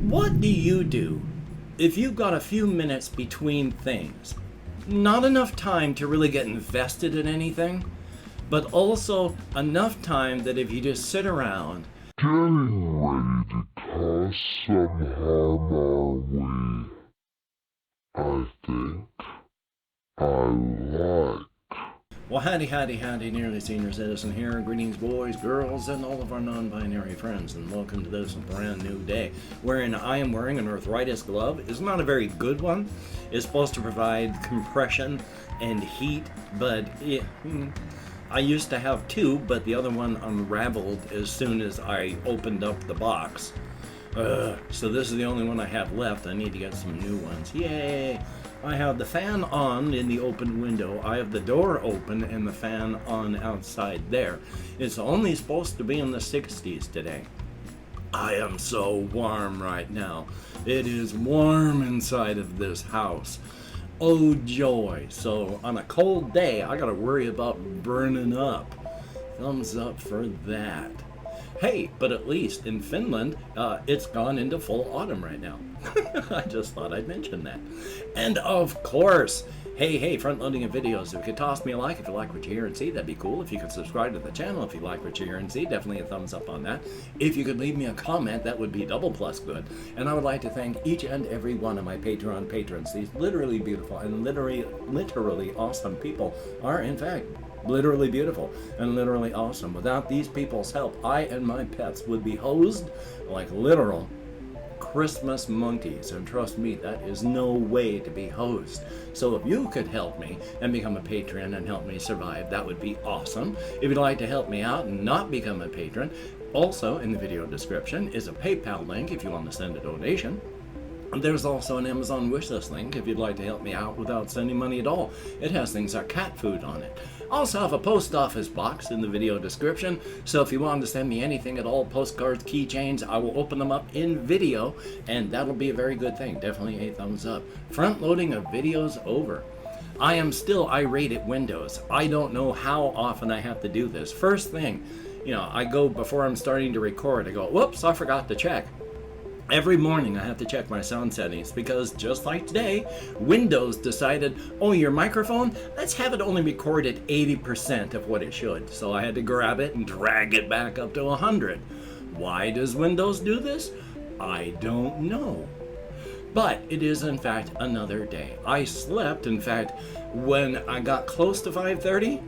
What do you do if you've got a few minutes between things? Not enough time to really get invested in anything, but also enough time that if you just sit around, getting ready to cause some harm our way, I think I like. Well, howdy, nearly senior citizen here. Greetings, boys, girls, and all of our non-binary friends, and welcome to this brand new day, wherein I am wearing an arthritis glove. It's not a very good one. It's supposed to provide compression and heat, but I used to have two, but the other one unraveled as soon as I opened up the box. So this is the only one I have left. I need to get some new ones. Yay! I have the fan on in the open window. I have the door open and the fan on outside there. It's only supposed to be in the 60s today. I am so warm right now. It is warm inside of this house. Oh joy. So on a cold day, I gotta worry about burning up. Thumbs up for that. Hey, but at least in Finland, it's gone into full autumn right now. I just thought I'd mention that. And of course, hey, front-loading of videos. If you could toss me a like if you like what you hear and see, that'd be cool. If you could subscribe to the channel if you like what you hear and see, definitely a thumbs up on that. If you could leave me a comment, that would be double plus good. And I would like to thank each and every one of my Patreon patrons. These literally beautiful and literally awesome people are, in fact, literally beautiful and literally awesome. Without these people's help, I and my pets would be hosed like literal Christmas monkeys, and trust me, that is no way to be hosed. So if you could help me and become a patron and help me survive, that would be awesome. If you'd like to help me out and not become a patron, also in the video description is a PayPal link if you want to send a donation. There's also an Amazon wishlist link if you'd like to help me out without sending money at all. It has things like cat food on it. Also have a post office box in the video description, so if you want to send me anything at all, postcards, keychains, I will open them up in video, and that'll be a very good thing. Definitely a thumbs up. Front loading of videos over. I am still irate at Windows. I don't know how often I have to do this. First thing, I go before I'm starting to record, I go, whoops, I forgot to check. Every morning I have to check my sound settings because just like today, Windows decided, oh, your microphone, let's have it only record at 80% of what it should. So I had to grab it and drag it back up to 100. Why does Windows do this? I don't know. But it is in fact another day. I slept, in fact, when I got close to 5:30,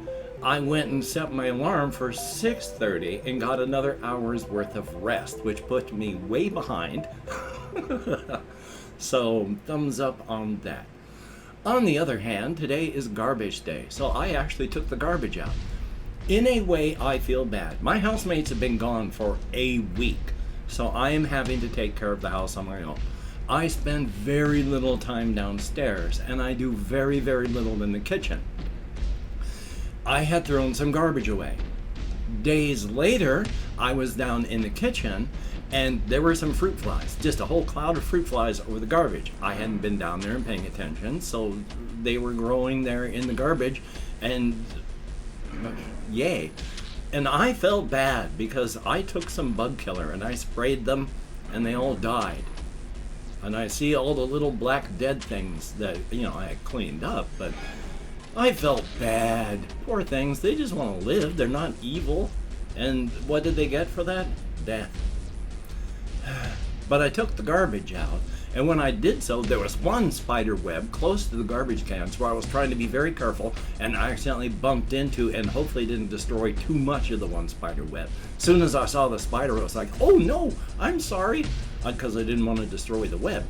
I went and set my alarm for 6:30 and got another hour's worth of rest, which put me way behind. So thumbs up on that. On the other hand, today is garbage day, so I actually took the garbage out. In a way, I feel bad. My housemates have been gone for a week, so I am having to take care of the house on my own. I spend very little time downstairs, and I do very, very little in the kitchen. I had thrown some garbage away. Days later, I was down in the kitchen and there were some fruit flies, just a whole cloud of fruit flies over the garbage. I hadn't been down there and paying attention, so they were growing there in the garbage, and yay. And I felt bad because I took some bug killer and I sprayed them and they all died. And I see all the little black dead things that, I had cleaned up, but I felt bad. Poor things, they just want to live. They're not evil. And what did they get for that? Death. But I took the garbage out, and when I did so, there was one spider web close to the garbage cans where I was trying to be very careful, and I accidentally bumped into and hopefully didn't destroy too much of the one spider web. As soon as I saw the spider, I was like, oh no, I'm sorry, because I didn't want to destroy the web.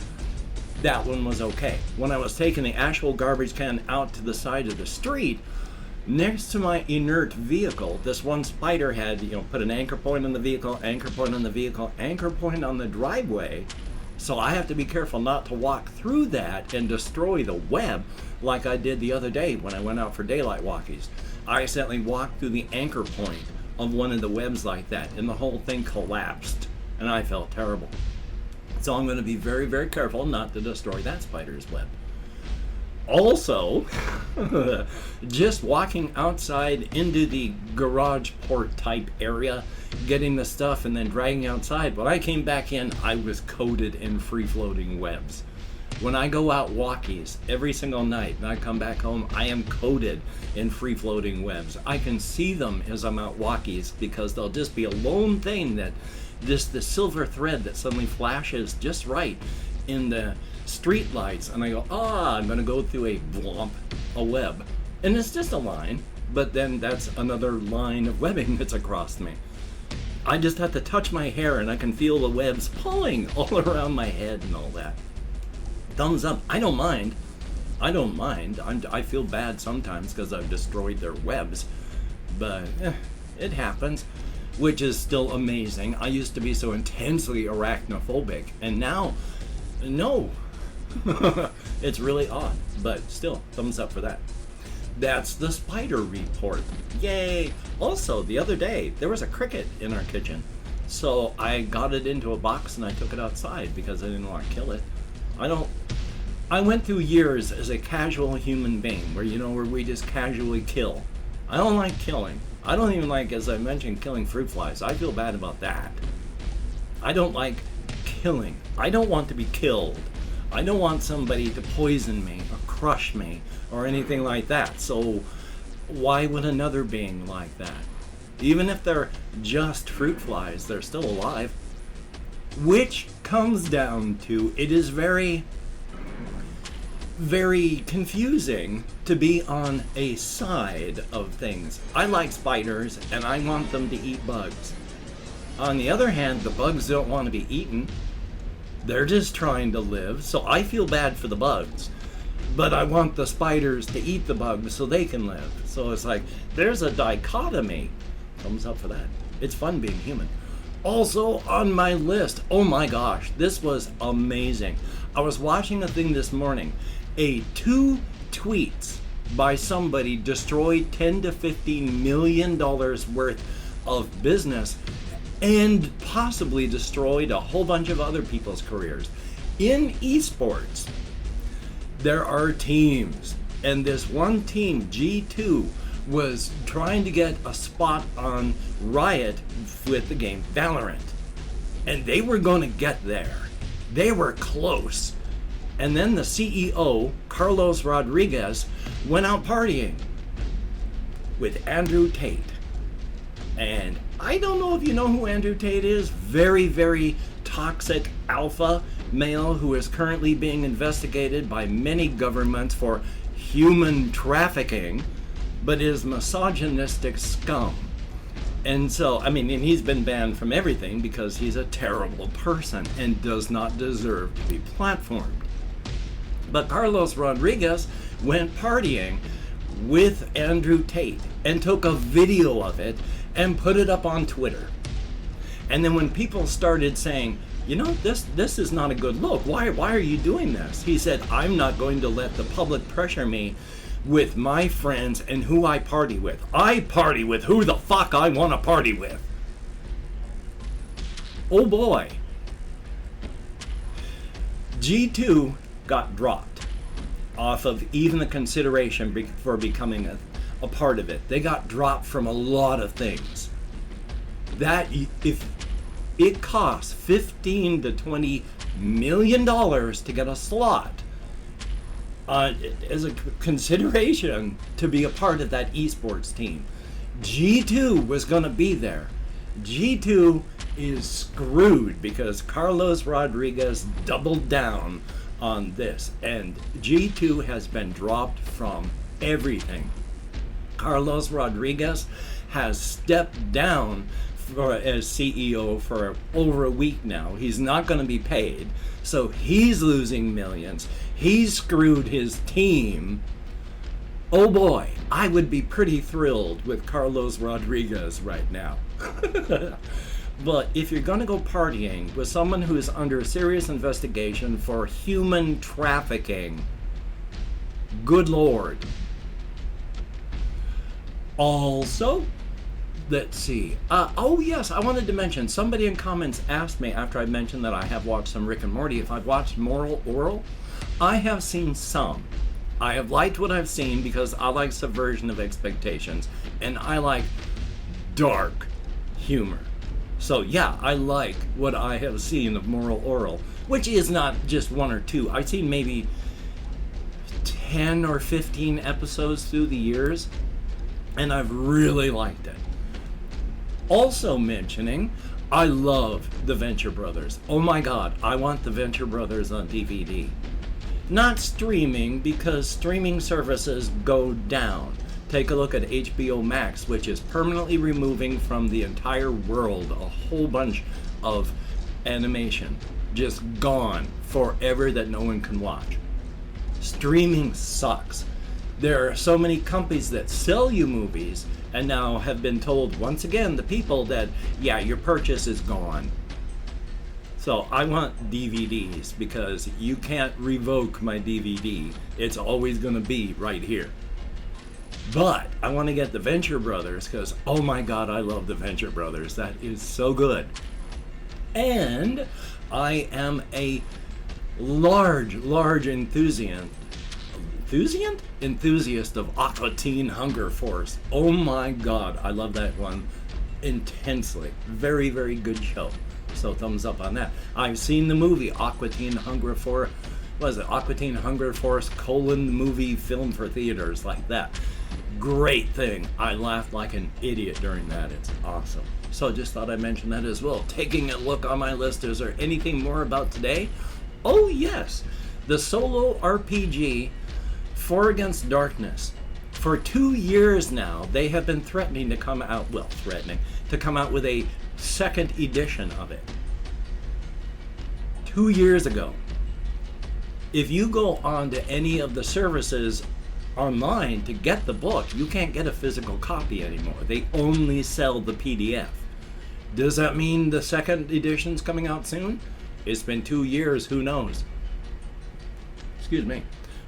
That one was okay. When I was taking the actual garbage can out to the side of the street, next to my inert vehicle, this one spider had, put an anchor point on the vehicle, anchor point on the vehicle, anchor point on the driveway. So I have to be careful not to walk through that and destroy the web like I did the other day when I went out for daylight walkies. I accidentally walked through the anchor point of one of the webs like that, and the whole thing collapsed, and I felt terrible. So I'm going to be very, very careful not to destroy that spider's web. Also, just walking outside into the garage port type area, getting the stuff and then dragging outside. When I came back in, I was coated in free-floating webs. When I go out walkies every single night and I come back home, I am coated in free-floating webs. I can see them as I'm out walkies because they'll just be a lone thing that just the silver thread that suddenly flashes just right in the street lights, and I go, I'm going to go through a web. And it's just a line, but then that's another line of webbing that's across me. I just have to touch my hair and I can feel the webs pulling all around my head and all that. Thumbs up. I don't mind. I feel bad sometimes because I've destroyed their webs, but it happens, which is still amazing. I used to be so intensely arachnophobic, and now, no. It's really odd, but still, thumbs up for that. That's the spider report. Yay! Also, the other day, there was a cricket in our kitchen. So I got it into a box and I took it outside because I didn't want to kill it. I went through years as a casual human being where we just casually kill. I don't like killing. I don't even like, as I mentioned, killing fruit flies. I feel bad about that. I don't like killing. I don't want to be killed. I don't want somebody to poison me or crush me or anything like that. So why would another being like that? Even if they're just fruit flies, they're still alive. Which comes down to, it is very, very confusing to be on a side of things. I like spiders and I want them to eat bugs. On the other hand, the bugs don't want to be eaten. They're just trying to live, so I feel bad for the bugs. But I want the spiders to eat the bugs so they can live. So it's like, there's a dichotomy. Thumbs up for that. It's fun being human. Also on my list, oh my gosh, this was amazing. I was watching a thing this morning. 2 tweets by somebody destroyed $10 to $15 million worth of business and possibly destroyed a whole bunch of other people's careers. In esports, there are teams, and this one team, G2, was trying to get a spot on Riot with the game Valorant. And they were going to get there. They were close. And then the CEO, Carlos Rodriguez, went out partying with Andrew Tate. And I don't know if you know who Andrew Tate is. Very, very toxic alpha male who is currently being investigated by many governments for human trafficking, but is misogynistic scum. And so, and he's been banned from everything because he's a terrible person and does not deserve to be platformed. But Carlos Rodriguez went partying with Andrew Tate and took a video of it and put it up on Twitter. And then when people started saying, this is not a good look, why are you doing this? He said, I'm not going to let the public pressure me with my friends and who I party with. I party with who the fuck I want to party with. Oh boy. G2 got dropped off of even the consideration for becoming a part of it. They got dropped from a lot of things. That if it costs $15 to $20 million to get a slot as a consideration to be a part of that esports team, G2 was going to be there. G2 is screwed because Carlos Rodriguez doubled down on this, and G2 has been dropped from everything. Carlos Rodriguez has stepped down as CEO for over a week now. He's not going to be paid, so he's losing millions. He's screwed his team. Oh boy, I would be pretty thrilled with Carlos Rodriguez right now. But if you're going to go partying with someone who is under a serious investigation for human trafficking, good Lord. Also, let's see. Oh yes, I wanted to mention, somebody in comments asked me after I mentioned that I have watched some Rick and Morty if I've watched Moral Oral. I have seen some. I have liked what I've seen because I like subversion of expectations, and I like dark humor. So yeah, I like what I have seen of Moral Oral, which is not just one or two. I've seen maybe 10 or 15 episodes through the years, and I've really liked it. Also mentioning, I love the Venture Brothers. Oh my god, I want the Venture Brothers on DVD. Not streaming, because streaming services go down. Take a look at HBO Max, which is permanently removing from the entire world a whole bunch of animation. Just gone forever that no one can watch. Streaming sucks. There are so many companies that sell you movies and now have been told once again, the people, that yeah, your purchase is gone. So I want DVDs because you can't revoke my DVD. It's always going to be right here. But I want to get the Venture Brothers because, oh my god, I love the Venture Brothers. That is so good. And I am a large enthusiast of Aqua Teen Hunger Force. Oh my god, I love that one intensely. Very, very good show. So thumbs up on that. I've seen the movie Aqua Teen Hunger Force. What is it? Aqua Teen Hunger Force : movie film for theaters, like that. Great thing. I laughed like an idiot during that. It's awesome. So just thought I'd mention that as well. Taking a look on my list, is there anything more about today? Oh yes, the solo RPG For Against Darkness. For 2 years now, they have been threatening to come out, to come out with a second edition of it. 2 years ago. If you go on to any of the services online to get the book, you can't get a physical copy anymore. They only sell the PDF. Does that mean the second edition's coming out soon? It's been 2 years, who knows? Excuse me.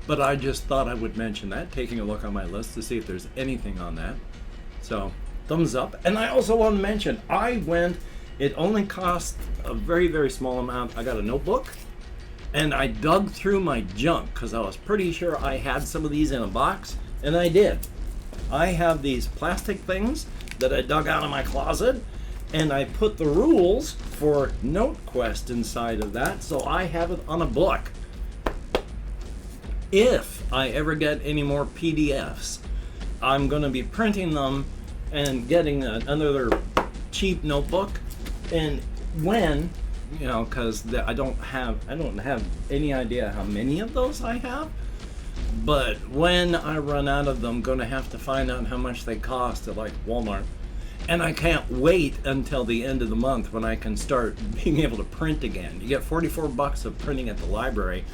But I just thought I would mention that, taking a look on my list to see if there's anything on that. So, thumbs up. And I also want to mention, it only cost a very, very small amount. I got a notebook, and I dug through my junk, because I was pretty sure I had some of these in a box, and I did. I have these plastic things that I dug out of my closet, and I put the rules for NoteQuest inside of that, so I have it on a book. If I ever get any more PDFs, I'm going to be printing them and getting another cheap notebook. And when, because I don't have any idea how many of those I have. But when I run out of them, I'm going to have to find out how much they cost at like Walmart. And I can't wait until the end of the month when I can start being able to print again. You get $44 of printing at the library.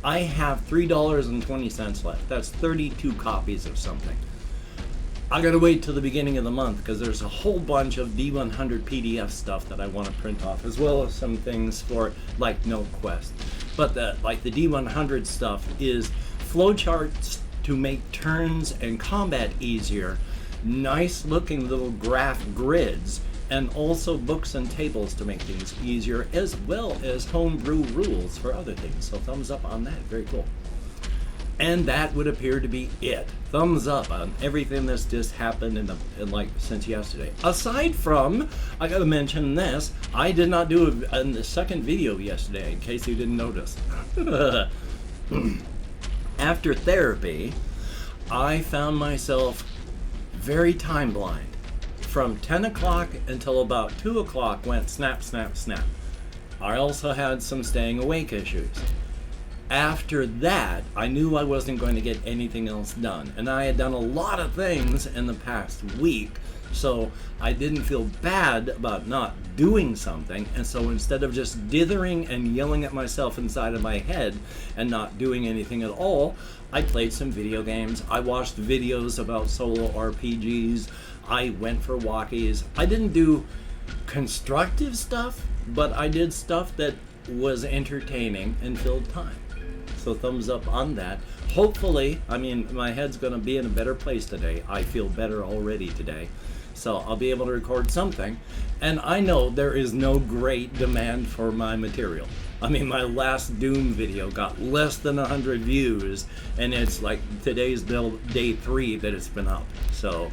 I have $3.20 left. That's 32 copies of something. I gotta wait till the beginning of the month because there's a whole bunch of D100 PDF stuff that I want to print off, as well as some things for like NoteQuest. But the D100 stuff is flowcharts to make turns and combat easier, nice looking little graph grids, and also books and tables to make things easier, as well as homebrew rules for other things. So thumbs up on that. Very cool. And that would appear to be it. Thumbs up on everything that's just happened since yesterday. Aside from, I gotta mention this, I did not do the second video yesterday, in case you didn't notice. After therapy, I found myself very time blind. From 10 o'clock until about 2 o'clock went snap, snap, snap. I also had some staying awake issues. After that, I knew I wasn't going to get anything else done. And I had done a lot of things in the past week, so I didn't feel bad about not doing something. And so instead of just dithering and yelling at myself inside of my head and not doing anything at all, I played some video games. I watched videos about solo RPGs. I went for walkies. I didn't do constructive stuff, but I did stuff that was entertaining and filled time. So thumbs up on that. Hopefully, my head's going to be in a better place today. I feel better already today. So I'll be able to record something. And I know there is no great demand for my material. I mean, my last Doom video got less than 100 views, and it's like today's day 3 that it's been up. So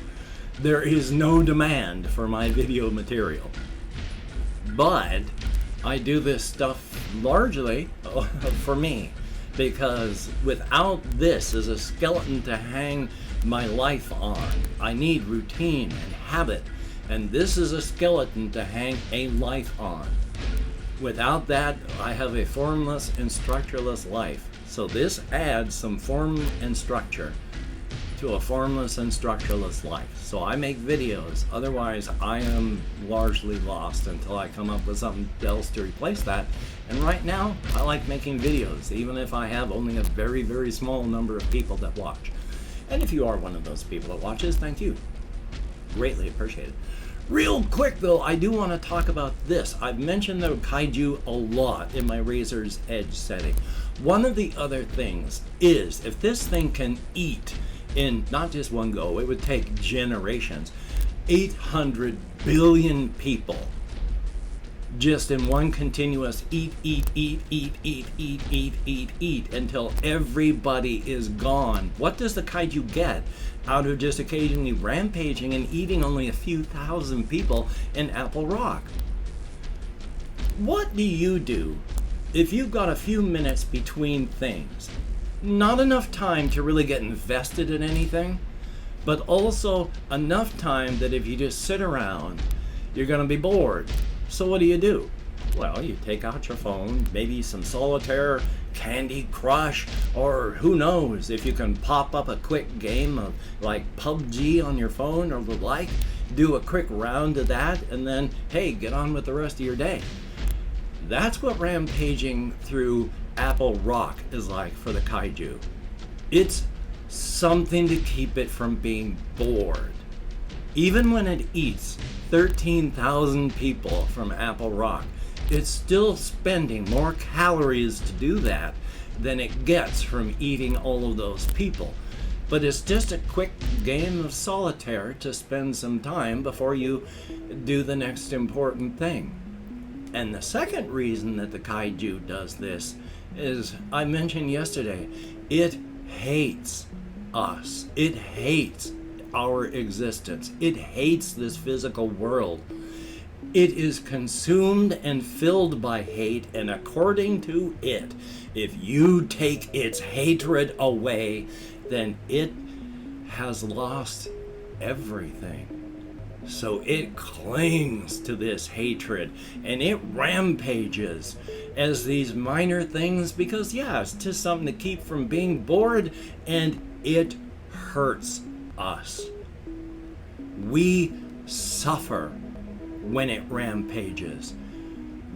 there is no demand for my video material. But I do this stuff largely for me, because without this as a skeleton to hang my life on, I need routine and habit, and this is a skeleton to hang a life on. Without that, I have a formless and structureless life. So this adds some form and structure to a formless and structureless life. So I make videos, otherwise I am largely lost until I come up with something else to replace that. And right now, I like making videos, even if I have only a very, very small number of people that watch. And if you are one of those people that watches, thank you. Greatly appreciated. Real quick though, I do want to talk about this. I've mentioned the Kaiju a lot in my Razor's Edge setting. One of the other things is, if this thing can eat in not just one go, it would take generations. 800 billion people just in one continuous eat until everybody is gone. What does the Kaiju get out of just occasionally rampaging and eating only a few thousand people in Apple Rock? What do you do if you've got a few minutes between things? Not enough time to really get invested in anything, but also enough time that if you just sit around, you're going to be bored. So what do? Well, you take out your phone, maybe some solitaire, Candy Crush, or who knows, if you can pop up a quick game of like PUBG on your phone or the like, do a quick round of that, and then, hey, get on with the rest of your day. That's what rampaging through Apple Rock is like for the Kaiju. It's something to keep it from being bored. Even when it eats 13,000 people from Apple Rock, it's still spending more calories to do that than it gets from eating all of those people. But it's just a quick game of solitaire to spend some time before you do the next important thing. And the second reason that the Kaiju does this is, I mentioned yesterday, it hates us. It hates our existence. It hates this physical world. It is consumed and filled by hate, and according to it, if you take its hatred away, then it has lost everything. So it clings to this hatred, and it rampages as these minor things, because yeah, it's just something to keep from being bored, and it hurts us. We suffer when it rampages.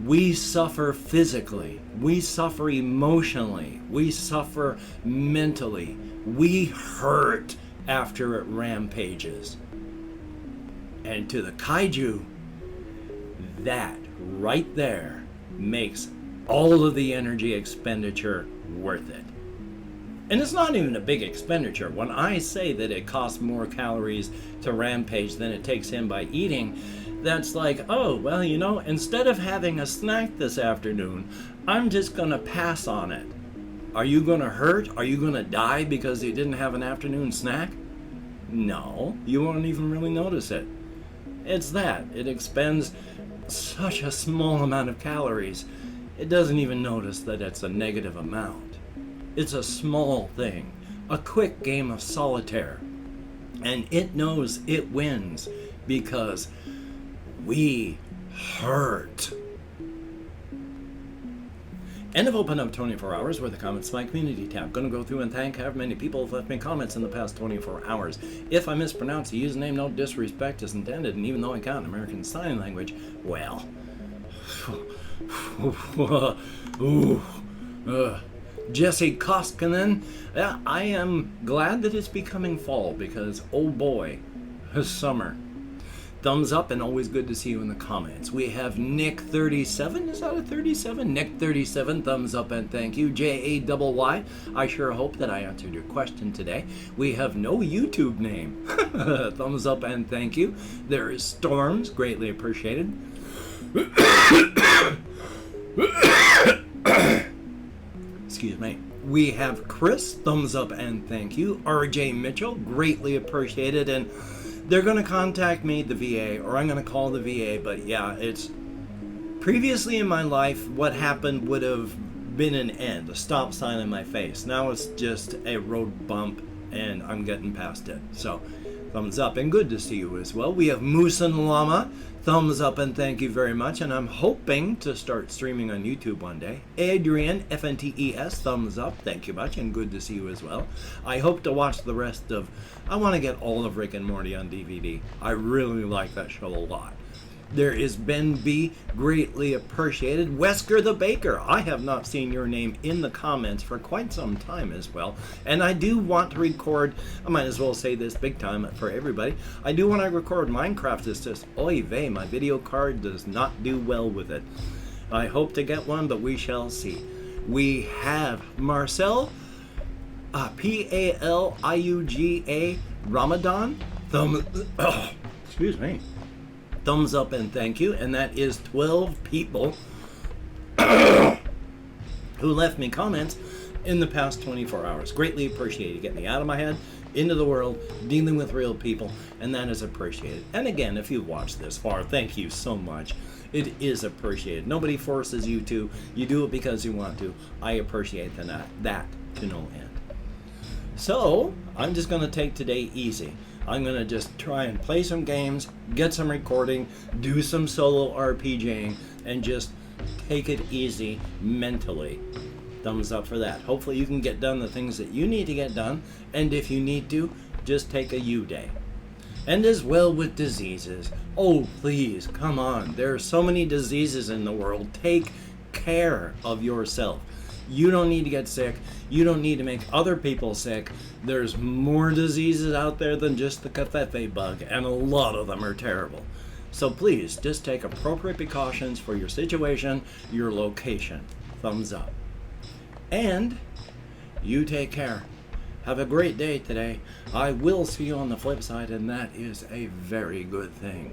We suffer physically. We suffer emotionally. We suffer mentally. We hurt after it rampages. And to the Kaiju, that right there makes all of the energy expenditure worth it. And it's not even a big expenditure. When I say that it costs more calories to rampage than it takes in by eating, that's like, oh, well, you know, instead of having a snack this afternoon, I'm just going to pass on it. Are you going to hurt? Are you going to die because you didn't have an afternoon snack? No, you won't even really notice it. It's that. It expends such a small amount of calories, it doesn't even notice that it's a negative amount. It's a small thing, a quick game of solitaire, and it knows it wins because we hurt. And I've opened up 24 hours worth of comments to my community tab. Going to go through and thank however many people have left me comments in the past 24 hours. If I mispronounce the username, no disrespect is intended, and even though I count American Sign Language, well, Jesse Koskinen, I am glad that it's becoming fall because, oh boy, summer. thumbs up, and always good to see you in the comments. We have Nick37. Is that a 37? Nick37, thumbs up and thank you. JAYY, I sure hope that I answered your question today. We have no YouTube name. Thumbs up and thank you. There is Storms, greatly appreciated. Excuse me. We have Chris, thumbs up and thank you. RJ Mitchell, greatly appreciated. And they're going to contact me, the VA, or I'm going to call the VA. But yeah, it's previously in my life, what happened would have been an end, a stop sign in my face. Now it's just a road bump, and I'm getting past it. So thumbs up, and good to see you as well. We have Moose and Llama, thumbs up and thank you very much, and I'm hoping to start streaming on YouTube one day. Adrian, FNTES, thumbs up, thank you much, and good to see you as well. I hope to watch the rest of, I want to get all of Rick and Morty on DVD. I really like that show a lot. There is Ben B, greatly appreciated. Wesker the Baker, I have not seen your name in the comments for quite some time as well. And I do want to record, I might as well say this big time for everybody, I do want to record Minecraft. It's just, oy vey, my video card does not do well with it. I hope to get one, but we shall see. We have Marcel, P-A-L-I-U-G-A, Ramadan, excuse me. Thumbs up and thank you, and that is 12 people who left me comments in the past 24 hours. Greatly appreciated. Get me out of my head, into the world, dealing with real people, and that is appreciated. And again, if you've watched this far, thank you so much. It is appreciated. Nobody forces you to. You do it because you want to. I appreciate that to no end. So, I'm just going to take today easy. I'm going to just try and play some games, get some recording, do some solo RPGing, and just take it easy mentally. Thumbs up for that. Hopefully you can get done the things that you need to get done, and if you need to, just take a you day. And as well with diseases. Oh, please, come on. There are so many diseases in the world. Take care of yourself. You don't need to get sick. You don't need to make other people sick. There's more diseases out there than just the covfefe bug, and a lot of them are terrible. So please, just take appropriate precautions for your situation, your location. Thumbs up. And you take care. Have a great day today. I will see you on the flip side, and that is a very good thing.